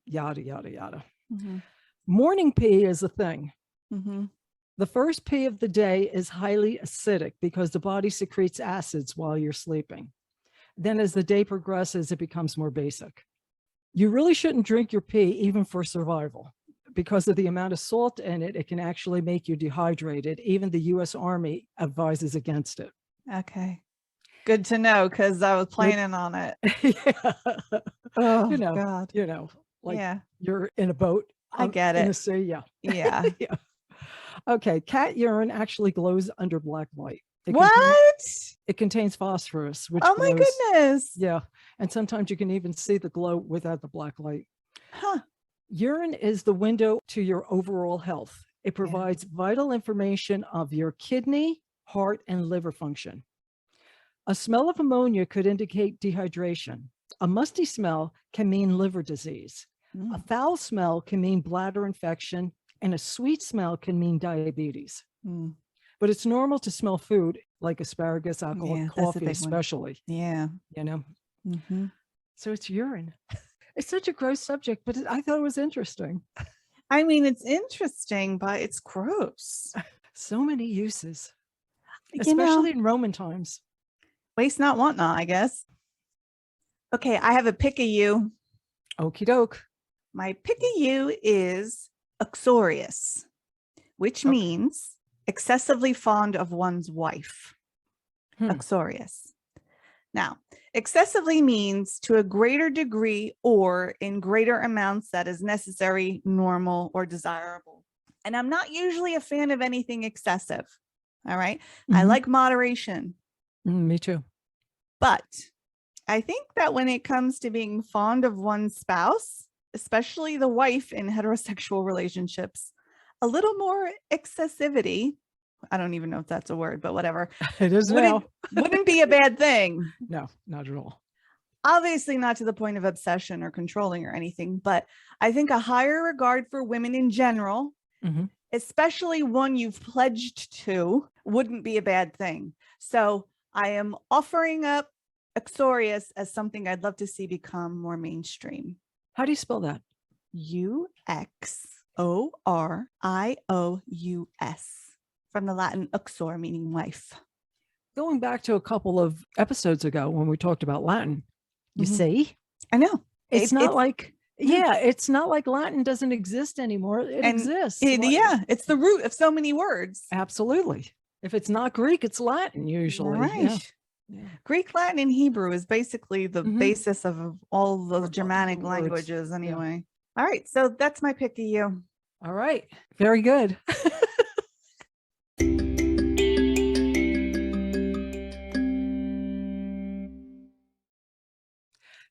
yada, yada, yada. Mm-hmm. Morning pee is a thing. Mm-hmm. The first pee of the day is highly acidic because the body secretes acids while you're sleeping. Then as the day progresses, it becomes more basic. You really shouldn't drink your pee even for survival. Because of the amount of salt in it, it can actually make you dehydrated. Even the U.S. Army advises against it. Okay. Good to know, because I was planning on it. Yeah. Oh, God. Like yeah. You're in a boat. I get it. In the sea, yeah. Yeah. Yeah. Okay, cat urine actually glows under black light. It contains phosphorus, which oh my goodness. Yeah, and sometimes you can even see the glow without the black light. Huh. Urine is the window to your overall health. It provides vital information of your kidney, heart, and liver function. A smell of ammonia could indicate dehydration. A musty smell can mean liver disease. A foul smell can mean bladder infection, and a sweet smell can mean diabetes. But it's normal to smell food like asparagus, alcohol, coffee, especially. Yeah. Mm-hmm. So it's urine. It's such a gross subject, but I thought it was interesting. I mean, it's interesting, but it's gross. So many uses, especially in Roman times. Waste not, want not, I guess. Okay, I have a pick of you. Okie doke. My pick of you is uxorious, which means excessively fond of one's wife. Uxorious. Now, excessively means to a greater degree or in greater amounts that is necessary, normal, or desirable. And I'm not usually a fan of anything excessive. All right. I like moderation. Me too. But I think that when it comes to being fond of one's spouse, especially the wife in heterosexual relationships, a little more excessivity, I don't even know if that's a word, but whatever. It is now. Wouldn't be a bad thing. No, not at all. Obviously not to the point of obsession or controlling or anything, but I think a higher regard for women in general, especially one you've pledged to, wouldn't be a bad thing. So I am offering up uxorious as something I'd love to see become more mainstream. How do you spell that? Uxorious. From the Latin uxor, meaning wife. Going back to a couple of episodes ago when we talked about Latin, you see? I know. It's not like Latin doesn't exist anymore. It exists. It's the root of so many words. Absolutely. If it's not Greek, it's Latin usually. Right. Yeah. Greek, Latin, and Hebrew is basically the basis of all the Germanic languages anyway. Yeah. All right. So that's my pick of you. All right. Very good.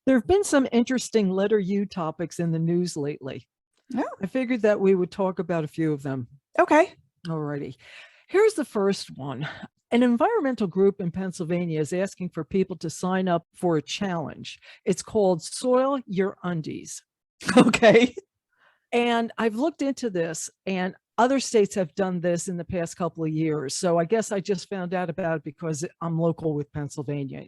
There have been some interesting letter U topics in the news lately. Oh. I figured that we would talk about a few of them. Okay. Alrighty. Here's the first one. An environmental group in Pennsylvania is asking for people to sign up for a challenge. It's called Soil Your Undies. Okay. And I've looked into this, and other states have done this in the past couple of years. So I guess I just found out about it because I'm local with Pennsylvania.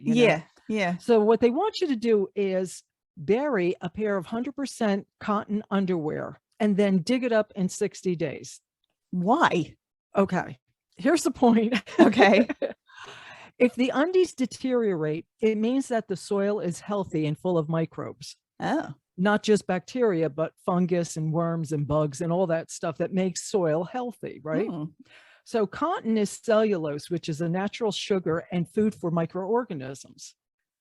Yeah. So what they want you to do is bury a pair of 100% cotton underwear and then dig it up in 60 days. Why? Okay. Here's the point. Okay. If the undies deteriorate, it means that the soil is healthy and full of microbes, Oh. not just bacteria, but fungus and worms and bugs and all that stuff that makes soil healthy, right? Hmm. So cotton is cellulose, which is a natural sugar and food for microorganisms.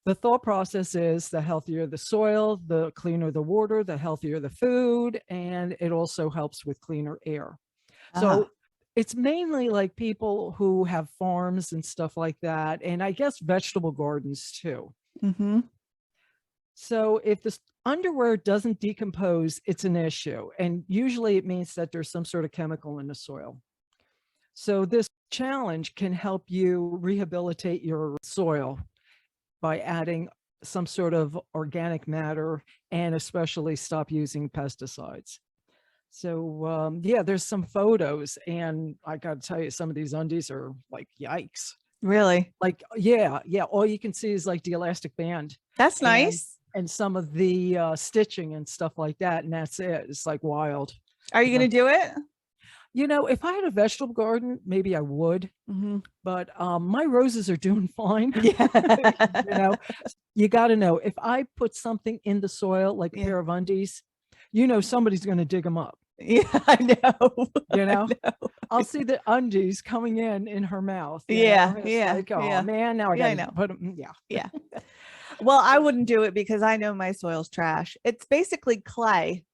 The thought process is the healthier the soil, the cleaner the water, the healthier the food, and it also helps with cleaner air. So it's mainly like people who have farms and stuff like that, and I guess vegetable gardens too. Mm-hmm. So if this underwear doesn't decompose, it's an issue. And usually it means that there's some sort of chemical in the soil. So this challenge can help you rehabilitate your soil by adding some sort of organic matter and especially stop using pesticides. So yeah, there's some photos and I got to tell you, some of these undies are like, yikes. Really? Like, yeah, all you can see is like the elastic band. That's nice. And some of the stitching and stuff like that. And that's it. It's like wild. Are you going to do it? You know, if I had a vegetable garden, maybe I would, but my roses are doing fine. Yeah. You know, you got to know, if I put something in the soil, like a pair of undies, you know, somebody's going to dig them up. Yeah, I know. You know, I know. I'll see the undies coming in her mouth. Yeah, like, oh man, now I got to put them. Yeah. Well, I wouldn't do it because I know my soil's trash. It's basically clay.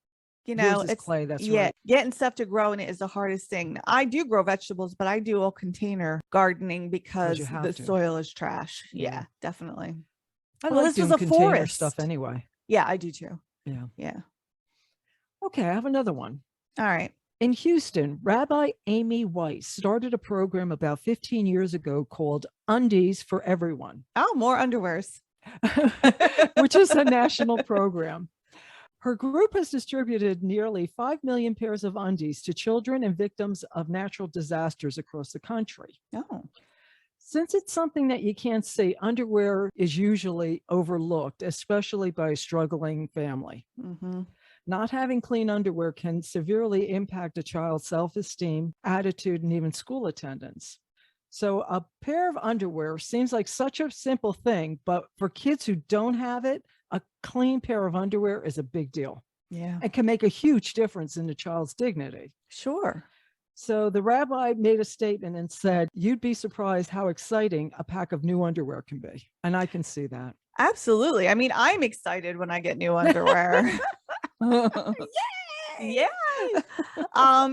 You know, it's clay. That's right. Getting stuff to grow in it is the hardest thing. I do grow vegetables, but I do all container gardening because the soil is trash. Yeah, definitely. I like this was a forest stuff anyway. Yeah, I do too. Yeah. Okay, I have another one. All right. In Houston, Rabbi Amy Weiss started a program about 15 years ago called Undies for Everyone. Oh, more underwears. Which is a national program. Her group has distributed nearly 5 million pairs of undies to children and victims of natural disasters across the country. Oh. Since it's something that you can't see, underwear is usually overlooked, especially by a struggling family. Not having clean underwear can severely impact a child's self-esteem, attitude, and even school attendance. So a pair of underwear seems like such a simple thing, but for kids who don't have it, a clean pair of underwear is a big deal. Yeah. And can make a huge difference in the child's dignity. Sure. So the rabbi made a statement and said, you'd be surprised how exciting a pack of new underwear can be. And I can see that. Absolutely. I mean, I'm excited when I get new underwear. Yay! Yeah.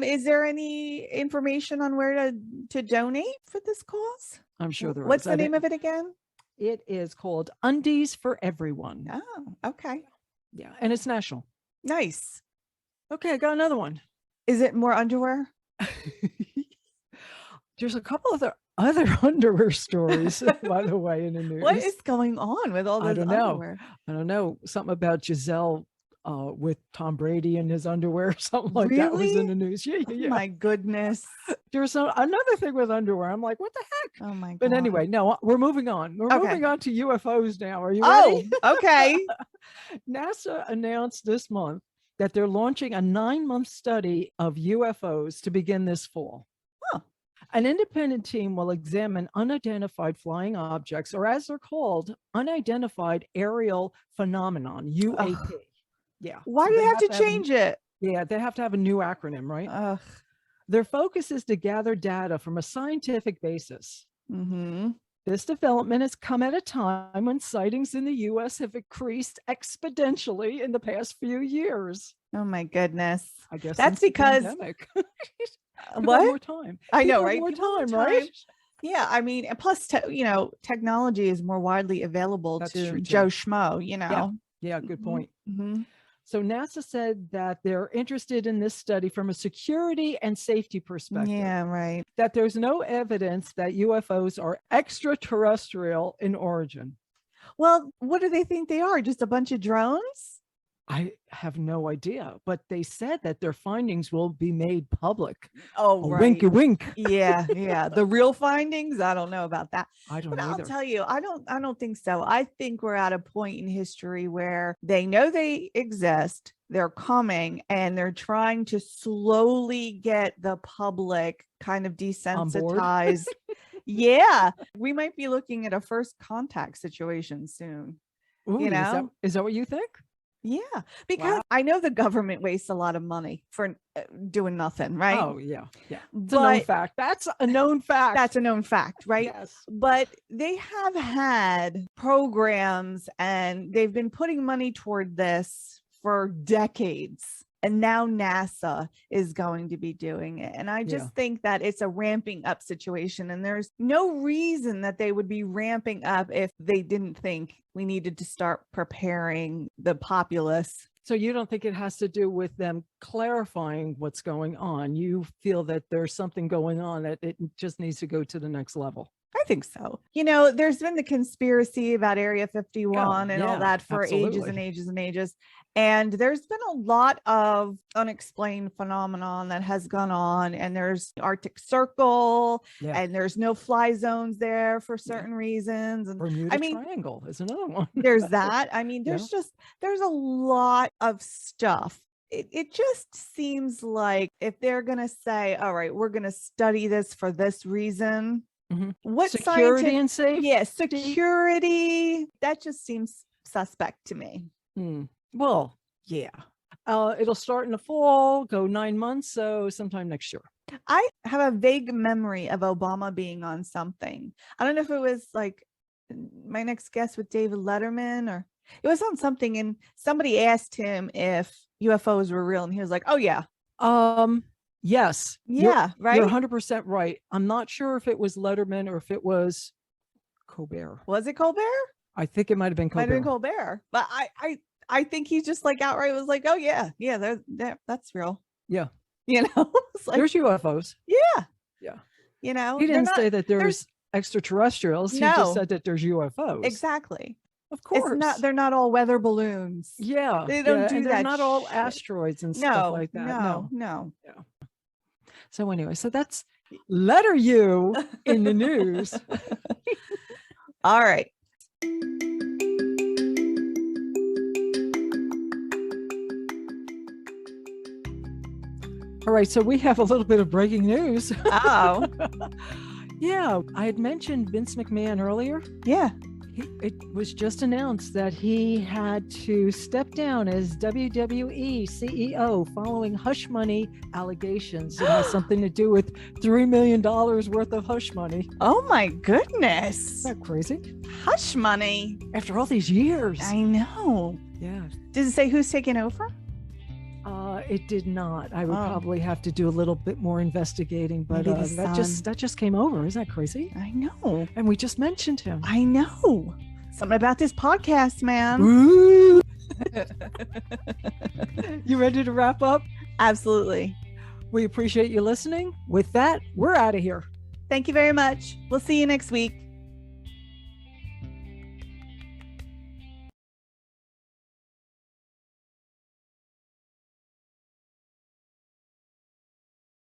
Is there any information on where to donate for this cause? I'm sure there is. What's the name of it again? It is called Undies for Everyone. Oh, okay. Yeah. And it's national. Nice. Okay, I got another one. Is it more underwear? There's a couple other underwear stories, by the way, in the news. What is going on with all those underwear? I don't know. Something about Giselle with Tom Brady and his underwear, something like that was in the news. Yeah. Oh my goodness. There's another thing with underwear. I'm like, what the heck? Oh my God. But anyway, no, we're moving on. We're moving on to UFOs now. Are you ready? Oh, okay. NASA announced this month that they're launching a 9-month study of UFOs to begin this fall. An independent team will examine unidentified flying objects, or as they're called, unidentified aerial phenomenon, UAP. Yeah. Why do they have to change it? Yeah, they have to have a new acronym, right? Their focus is to gather data from a scientific basis. This development has come at a time when sightings in the U.S. have increased exponentially in the past few years. Oh my goodness. I guess that's because what? More time. I know, right? More time, right? Yeah, I mean, plus, technology is more widely available to Joe Schmo, you know. Yeah, good point. So NASA said that they're interested in this study from a security and safety perspective. Yeah, right. That there's no evidence that UFOs are extraterrestrial in origin. Well, what do they think they are? Just a bunch of drones? I have no idea, but they said that their findings will be made public. Oh, right. Winky wink. Yeah. The real findings? I don't know about that. I don't but either. I'll tell you, I don't think so. I think we're at a point in history where they know they exist, they're coming, and they're trying to slowly get the public kind of desensitized. Yeah, we might be looking at a first contact situation soon. Ooh, You know? is that what you think? Yeah, because I know the government wastes a lot of money for doing nothing, right? Oh, yeah. Yeah. It's a known But fact. That's a known fact. that's a known fact, right? Yes. But they have had programs and they've been putting money toward this for decades. And now NASA is going to be doing it. And I just think that it's a ramping up situation. And there's no reason that they would be ramping up if they didn't think we needed to start preparing the populace. So you don't think it has to do with them clarifying what's going on? You feel that there's something going on that it just needs to go to the next level? I think so. You know, there's been the conspiracy about Area 51 and all that for ages and ages and ages. And there's been a lot of unexplained phenomenon that has gone on. And there's Arctic Circle and there's no fly zones there for certain reasons. And Bermuda Triangle is another one. There's that. I mean, there's there's a lot of stuff. It just seems like if they're going to say, all right, we're going to study this for this reason. What security and safety? Yeah, security. That just seems suspect to me. Well, yeah. It'll start in the fall, go 9 months, so sometime next year. I have a vague memory of Obama being on something. I don't know if it was like My Next Guest with David Letterman, or it was on something, and somebody asked him if UFOs were real, and he was like, "Oh yeah." Yes. Yeah, right. You're 100% right. I'm not sure if it was Letterman or if it was Colbert. Was it Colbert? I think it might have been Colbert. Might have been Colbert. But I think he just like outright was like, "Oh yeah, that's real." Yeah. You know, it's like, there's UFOs. Yeah. Yeah. You know, he didn't say that there's extraterrestrials. He just said that there's UFOs. Exactly. Of course. They're not all weather balloons. Yeah. They don't do that. They're not all asteroids and stuff like that. No. Yeah. So anyway, so that's letter U in the news. All right. All right. So we have a little bit of breaking news. Oh. Yeah. I had mentioned Vince McMahon earlier. Yeah. It was just announced that he had to step down as WWE CEO following hush money allegations. It has something to do with $3 million worth of hush money. Oh my goodness. Isn't that crazy? Hush money. After all these years. I know. Yeah. Does it say who's taking over? It did not. I would probably have to do a little bit more investigating, but that just came over. Isn't that crazy? I know. And we just mentioned him. I know. Something about this podcast, man. Woo! You ready to wrap up? Absolutely. We appreciate you listening. With that, we're out of here. Thank you very much. We'll see you next week.